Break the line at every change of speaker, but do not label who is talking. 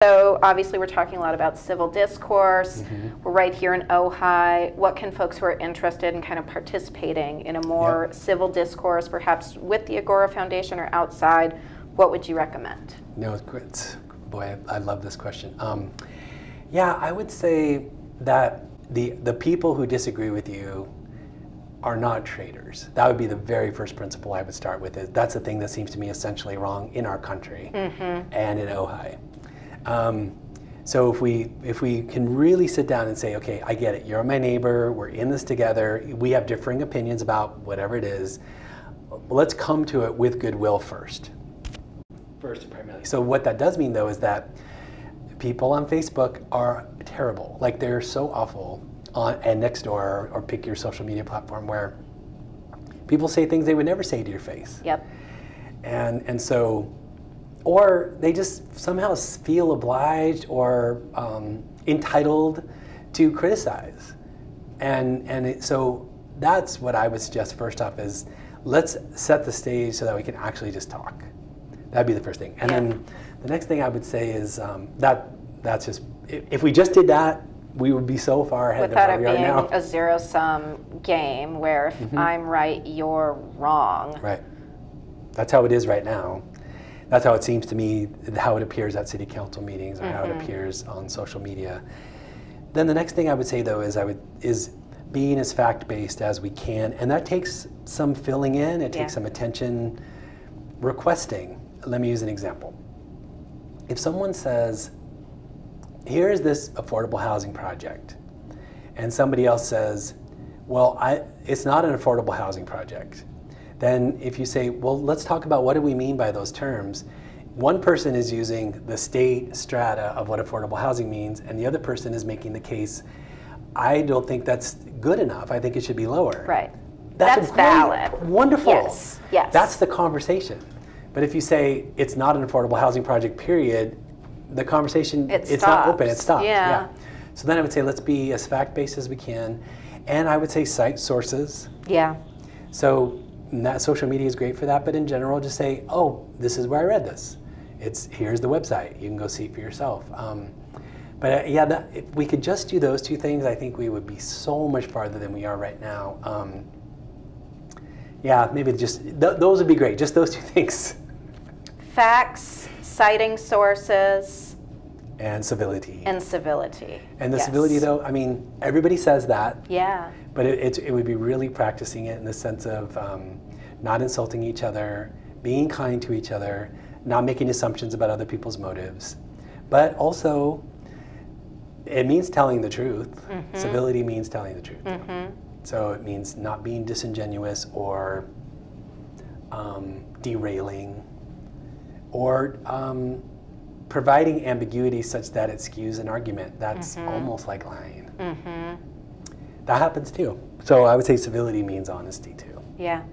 So obviously we're talking a lot about civil discourse. We're right here in Ojai. What can folks who are interested in kind of participating in a more civil discourse, perhaps with the Agora Foundation or outside, what would you recommend?
No, it's, boy, I love this question. Yeah, I would say that the people who disagree with you are not traitors. That would be the very first principle I would start with. That's the thing that seems to me essentially wrong in our country and in Ojai. So if we can really sit down and say, okay, I get it, you're my neighbor, we're in this together, we have differing opinions about whatever it is, let's come to it with goodwill first and primarily. So what that does mean though is that people on Facebook are terrible. Like they're so awful and Nextdoor or pick your social media platform where people say things they would never say to your face.
Yep.
And so, or they just somehow feel obliged or entitled to criticize. So that's what I would suggest first off is let's set the stage so that we can actually just talk. That'd be the first thing. And then the next thing I would say is that's just, if we just did that, we would be so far ahead
without
of where we are now.
it being a zero-sum game where if I'm right, you're wrong.
Right. That's how it is right now. That's how it seems to me, how it appears at city council meetings or how it appears on social media. Then the next thing I would say though is being as fact-based as we can, and that takes some filling in, it takes some attention requesting. Let me use an example. If someone says, here's this affordable housing project, and somebody else says, well, it's not an affordable housing project. Then if you say, well, let's talk about what do we mean by those terms, one person is using the state strata of what affordable housing means, and the other person is making the case, I don't think that's good enough. I think it should be lower.
Right.
That's
valid.
Wonderful.
Yes. Yes.
That's the conversation. But if you say it's not an affordable housing project, period, the conversation, it's not open, it stops. Yeah. So then I would say let's be as fact-based as we can, and I would say cite sources.
Yeah.
So that social media is great for that, but in general, just say, oh, this is where I read this. Here's the website. You can go see it for yourself. If we could just do those two things, I think we would be so much farther than we are right now. Maybe just those would be great. Just those two things.
Facts, citing sources,
and civility.
And civility.
And the civility, though, I mean, everybody says that.
Yeah.
But it would be really practicing it in the sense of not insulting each other, being kind to each other, not making assumptions about other people's motives. But also, it means telling the truth. Civility means telling the truth. So it means not being disingenuous or derailing or providing ambiguity such that it skews an argument. That's almost like lying. That happens too. So I would say civility means honesty too.
Yeah.